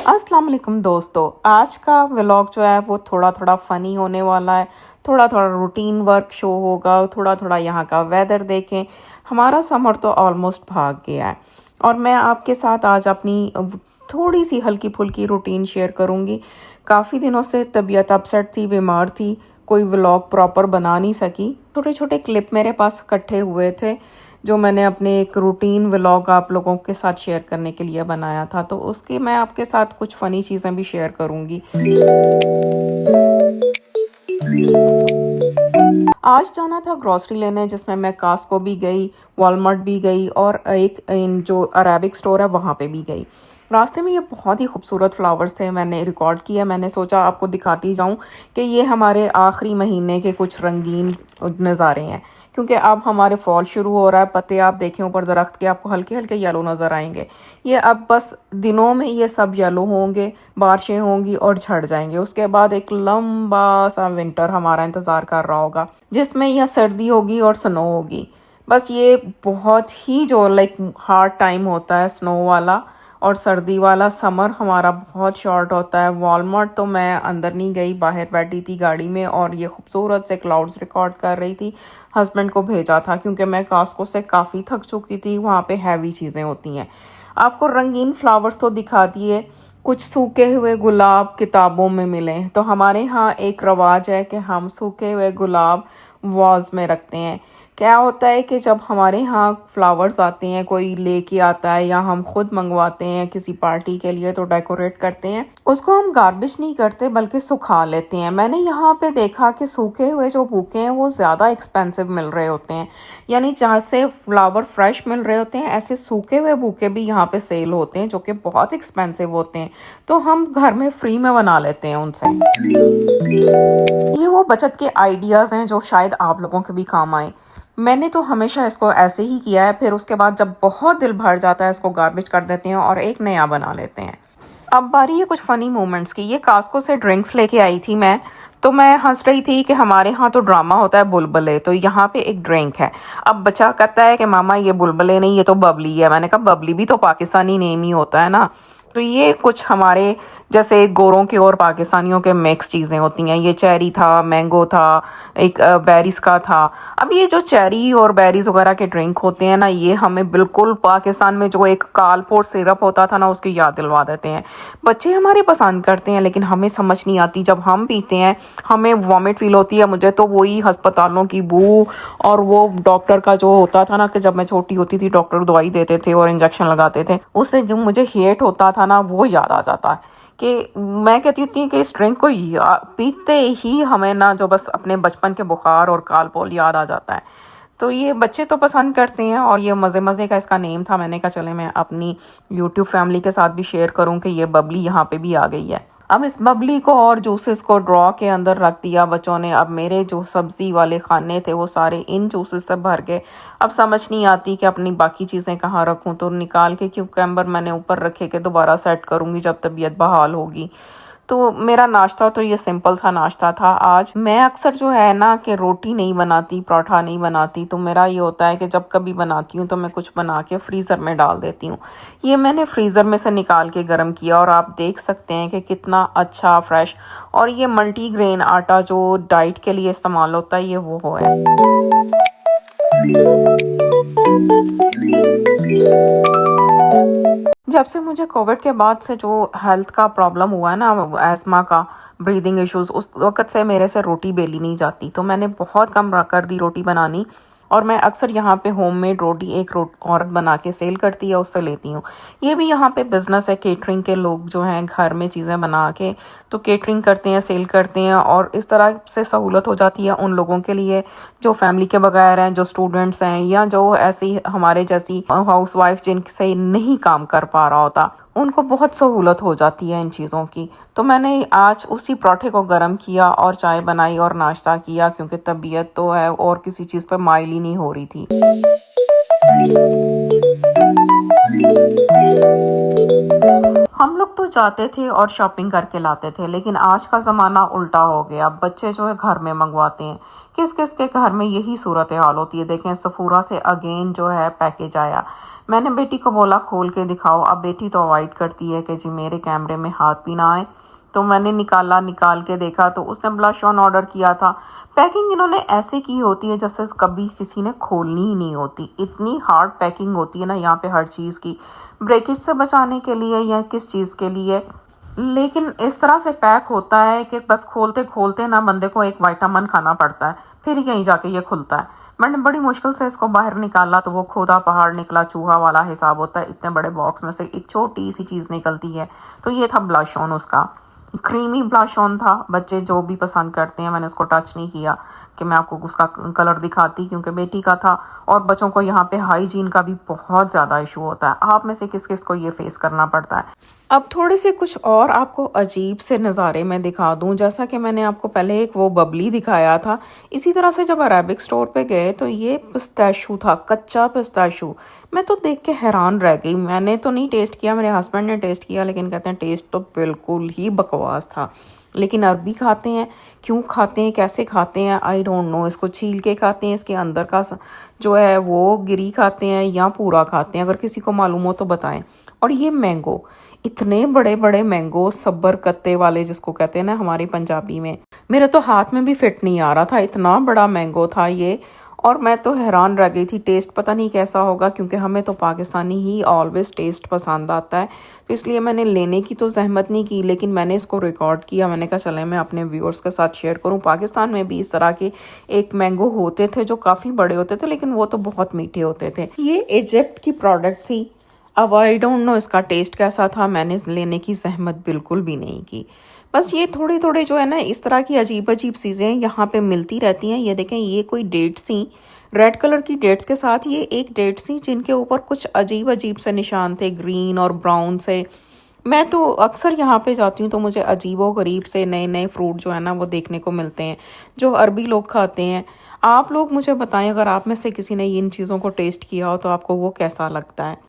अस्सलाम वालेकुम दोस्तों। आज का व्लॉग जो है वो थोड़ा थोड़ा फ़नी होने वाला है। थोड़ा थोड़ा रूटीन वर्क शो होगा, थोड़ा थोड़ा यहाँ का वेदर देखें। हमारा समर तो ऑलमोस्ट भाग गया है और मैं आपके साथ आज अपनी थोड़ी सी हल्की फुल्की रूटीन शेयर करूँगी। काफ़ी दिनों से तबीयत अपसेट थी, बीमार थी, कोई व्लॉग प्रॉपर बना नहीं सकी। छोटे छोटे क्लिप मेरे पास इकट्ठे हुए थे जो मैंने अपने एक रूटीन व्लॉग आप लोगों के साथ शेयर करने के लिए बनाया था, तो उसकी मैं आपके साथ कुछ फ़नी चीज़ें भी शेयर करूँगी। आज जाना था ग्रॉसरी लेने, जिसमें मैं कास्को भी गई, वॉलमार्ट भी गई और एक इन जो अरेबिक स्टोर है वहाँ पे भी गई। रास्ते में ये बहुत ही खूबसूरत फ्लावर्स थे, मैंने रिकॉर्ड किया। मैंने सोचा आपको दिखाती जाऊँ कि ये हमारे आखिरी महीने के कुछ रंगीन नज़ारे हैं, क्योंकि अब हमारे फॉल शुरू हो रहा है। पत्ते आप देखें ऊपर दरख्त के, आपको हल्के हल्के येलो नज़र आएंगे। ये अब बस दिनों में ये सब येलो होंगे, बारिशें होंगी और झड़ जाएंगे। उसके बाद एक लंबा सा विंटर हमारा इंतज़ार कर रहा होगा, जिसमें यह सर्दी होगी और स्नो होगी। बस ये बहुत ही जो हार्ड टाइम होता है स्नो वाला, और सर्दी वाला समर हमारा बहुत शॉर्ट होता है। वॉलमार्ट तो मैं अंदर नहीं गई, बाहर बैठी थी गाड़ी में और ये खूबसूरत से क्लाउड्स रिकॉर्ड कर रही थी। हस्बैंड को भेजा था क्योंकि मैं कास्को से काफ़ी थक चुकी थी, वहाँ पे हैवी चीज़ें होती हैं। आपको रंगीन फ्लावर्स तो दिखा दिए, कुछ सूखे हुए गुलाब किताबों में मिले। तो हमारे यहाँ एक रवाज है कि हम सूखे हुए गुलाब वाज में रखते हैं। क्या होता है कि जब हमारे यहाँ फ्लावर्स आते हैं, कोई लेके आता है या हम खुद मंगवाते हैं किसी पार्टी के लिए, तो डेकोरेट करते हैं, उसको हम गार्बेज नहीं करते बल्कि सुखा लेते हैं। मैंने यहाँ पे देखा कि सूखे हुए जो बुके हैं वो ज़्यादा एक्सपेंसिव मिल रहे होते हैं, यानी जहाँ से फ्लावर फ्रेश मिल रहे होते हैं, ऐसे सूखे हुए बुके भी यहाँ पे सेल होते हैं जो कि बहुत एक्सपेंसिव होते हैं। तो हम घर में फ्री में बना लेते हैं उनसे। ये वो बचत के आइडियाज़ हैं जो शायद आप लोगों के भी काम आए। मैंने तो हमेशा इसको ऐसे ही किया है, फिर उसके बाद जब बहुत दिल भर जाता है इसको गार्बेज कर देते हैं और एक नया बना लेते हैं। अब बारी है कुछ फ़नी मोमेंट्स की। ये कास्को से ड्रिंक्स लेके आई थी मैं, तो मैं हंस रही थी कि हमारे यहाँ तो ड्रामा होता है बुलबुले, तो यहाँ पे एक ड्रिंक है। अब बच्चा कहता है कि मामा ये बुलबुले नहीं, ये तो बबली है। मैंने कहा बबली भी तो पाकिस्तानी नेम ही होता है ना। तो ये कुछ हमारे जैसे गोरों के और पाकिस्तानियों के मिक्स चीज़ें होती हैं। ये चेरी था, मैंगो था, एक बेरीज का था। अब ये जो चेरी और बेरीज वगैरह के ड्रिंक होते हैं ना, ये हमें बिल्कुल पाकिस्तान में जो एक कालपोर सिरप होता था ना, उसकी याद दिलवा देते हैं। बच्चे हमारे पसंद करते हैं लेकिन हमें समझ नहीं आती। जब हम पीते हैं हमें वॉमिट फील होती है। मुझे तो वही अस्पतालों की बू और वो डॉक्टर का जो होता था ना, कि जब मैं छोटी होती थी डॉक्टर दवाई देते थे और इंजेक्शन लगाते थे, उससे जो मुझे हेट होता था ना, वो याद आ जाता है। कि मैं कहती हूँ कि इस ड्रिंक को पीते ही हमें ना जो बस अपने बचपन के बुखार और कालपोल याद आ जाता है। तो ये बच्चे तो पसंद करते हैं और ये मज़े मज़े का इसका नेम था। मैंने कहा चले मैं अपनी यूट्यूब फैमिली के साथ भी शेयर करूँ कि ये बबली यहाँ पे भी आ गई है। अब इस बबली को और जूसेस को ड्रॉ के अंदर रख दिया बच्चों ने। अब मेरे जो सब्ज़ी वाले खाने थे वो सारे इन जूसेस से भर गए। अब समझ नहीं आती कि अपनी बाकी चीज़ें कहाँ रखूँ, तो निकाल के क्यूकम्बर मैंने ऊपर रखे कि दोबारा सेट करूँगी जब तबीयत बहाल होगी। तो मेरा नाश्ता तो ये सिंपल सा नाश्ता था आज। मैं अक्सर जो है ना कि रोटी नहीं बनाती, पराठा नहीं बनाती, तो मेरा ये होता है कि जब कभी बनाती हूँ तो मैं कुछ बना के फ्रीज़र में डाल देती हूँ। ये मैंने फ्रीज़र में से निकाल के गर्म किया और आप देख सकते हैं कि कितना अच्छा फ्रेश। और ये मल्टीग्रेन आटा जो डाइट के लिए इस्तेमाल होता है, ये वो है। जब से मुझे कोविड के बाद से जो हेल्थ का प्रॉब्लम हुआ है ना, एस्मा का, ब्रीदिंग इश्यूज, उस वक़्त से मेरे से रोटी बेली नहीं जाती। तो मैंने बहुत कम कर दी रोटी बनानी, और मैं अक्सर यहाँ पे होममेड रोटी एक औरत बना के सेल करती है, उससे लेती हूँ। ये भी यहाँ पे बिज़नेस है, केटरिंग के लोग जो हैं घर में चीज़ें बना के तो केटरिंग करते हैं, सेल करते हैं, और इस तरह से सहूलत हो जाती है उन लोगों के लिए जो फैमिली के बगैर हैं, जो स्टूडेंट्स हैं, या जो ऐसी हमारे जैसी हाउसवाइफ जिनसे नहीं काम कर पा रहा होता, उनको बहुत सहूलत हो जाती है इन चीज़ों की। तो मैंने आज उसी पराठे को गर्म किया और चाय बनाई और नाश्ता किया, क्योंकि तबीयत तो है और किसी चीज़ पे माइल ही नहीं हो रही थी। हम लोग तो जाते थे और शॉपिंग करके लाते थे, लेकिन आज का ज़माना उल्टा हो गया। बच्चे जो है घर में मंगवाते हैं। किस किस के घर में यही सूरत हाल होती है। देखें, सफूरा से अगेन जो है पैकेज आया। मैंने बेटी को बोला खोल के दिखाओ, अब बेटी तो अवॉइड करती है कि जी मेरे कैमरे में हाथ भी ना आए। तो मैंने निकाल के देखा तो उसने ब्लश ऑन ऑर्डर किया था। पैकिंग इन्होंने ऐसे की होती है जैसे कभी किसी ने खोलनी ही नहीं होती, इतनी हार्ड पैकिंग होती है ना यहाँ पे हर चीज़ की, ब्रेकेज से बचाने के लिए या किस चीज़ के लिए। लेकिन इस तरह से पैक होता है कि बस खोलते खोलते ना बंदे को एक विटामिन खाना पड़ता है, फिर कहीं जाके ये खुलता है। मैंने बड़ी मुश्किल से इसको बाहर निकाला तो वो खुदा पहाड़ निकला, चूहा वाला हिसाब होता है। इतने बड़े बॉक्स में से एक छोटी सी चीज़ निकलती है। तो ये था ब्लश ऑन, उसका क्रीमी ब्लश ऑन था। बच्चे जो भी पसंद करते हैं, मैंने उसको टच नहीं किया कि मैं आपको उसका कलर दिखाती, क्योंकि बेटी का था। और बच्चों को यहाँ पे हाइजीन का भी बहुत ज़्यादा इशू होता है। आप में से किस किस को ये फेस करना पड़ता है। अब थोड़े से कुछ और आपको अजीब से नज़ारे मैं दिखा दूं। जैसा कि मैंने आपको पहले एक वो बबली दिखाया था, इसी तरह से जब अरेबिक स्टोर पे गए तो ये पिस्ताशू था, कच्चा पिस्ताशू। मैं तो देख के हैरान रह गई। मैंने तो नहीं टेस्ट किया, मेरे हस्बैंड ने टेस्ट किया, लेकिन कहते हैं टेस्ट तो बिल्कुल ही बकवास था। लेकिन अरबी खाते हैं, क्यों खाते हैं, कैसे खाते हैं, आई डोंट नो। इसको छील के खाते हैं, इसके अंदर का जो है वो गिरी खाते हैं या पूरा खाते हैं, अगर किसी को मालूम हो तो बताएं। और ये मैंगो, इतने बड़े बड़े मैंगो, सब्बर कत्ते वाले जिसको कहते हैं ना हमारी पंजाबी में, मेरे तो हाथ में भी फिट नहीं आ रहा था, इतना बड़ा मैंगो था ये। और मैं तो हैरान रह गई थी। टेस्ट पता नहीं कैसा होगा, क्योंकि हमें तो पाकिस्तानी ही ऑलवेज टेस्ट पसंद आता है, तो इसलिए मैंने लेने की तो जहमत नहीं की, लेकिन मैंने इसको रिकॉर्ड किया। मैंने कहा चले मैं अपने व्यूअर्स के साथ शेयर करूं। पाकिस्तान में भी इस तरह के एक मैंगो होते थे जो काफ़ी बड़े होते थे, लेकिन वो तो बहुत मीठे होते थे। ये इजिप्ट की प्रोडक्ट थी। अब आई डोंट नो इसका टेस्ट कैसा था, मैंने लेने की जहमत बिल्कुल भी नहीं की। बस ये थोड़े थोड़े जो है ना इस तरह की अजीब अजीब चीज़ें यहाँ पे मिलती रहती हैं। ये देखें, ये कोई डेट्स थी, रेड कलर की डेट्स के साथ ये एक डेट्स थी जिनके ऊपर कुछ अजीब अजीब से निशान थे, ग्रीन और ब्राउन से। मैं तो अक्सर यहाँ पे जाती हूँ तो मुझे अजीबो गरीब से नए नए फ्रूट जो है ना वो देखने को मिलते हैं, जो अरबी लोग खाते हैं। आप लोग मुझे बताएं, अगर आप में से किसी ने इन चीज़ों को टेस्ट किया हो तो आपको वो कैसा लगता है।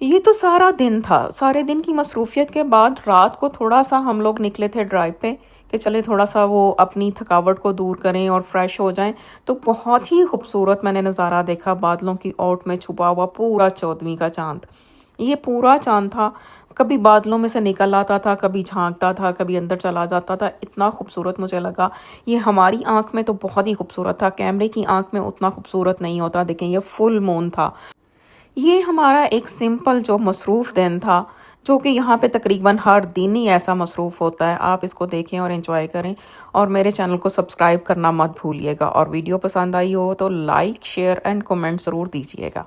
ये तो सारा दिन था। सारे दिन की मसरूफियत के बाद रात को थोड़ा सा हम लोग निकले थे ड्राइव पे कि चले थोड़ा सा वो अपनी थकावट को दूर करें और फ्रेश हो जाएं। तो बहुत ही खूबसूरत मैंने नज़ारा देखा, बादलों की ओट में छुपा हुआ पूरा 14वीं का चांद। ये पूरा चांद था, कभी बादलों में से निकल आता था, कभी झांकता था, कभी अंदर चला जाता था। इतना खूबसूरत मुझे लगा। ये हमारी आंख में तो बहुत ही खूबसूरत था, कैमरे की आंख में उतना खूबसूरत नहीं होता। देखें, ये फुल मून था। ये हमारा एक सिंपल जो मसरूफ़ दिन था, जो कि यहाँ पे तकरीबन हर दिन ही ऐसा मसरूफ़ होता है। आप इसको देखें और एंजॉय करें, और मेरे चैनल को सब्सक्राइब करना मत भूलिएगा। और वीडियो पसंद आई हो तो लाइक, शेयर एंड कमेंट ज़रूर दीजिएगा।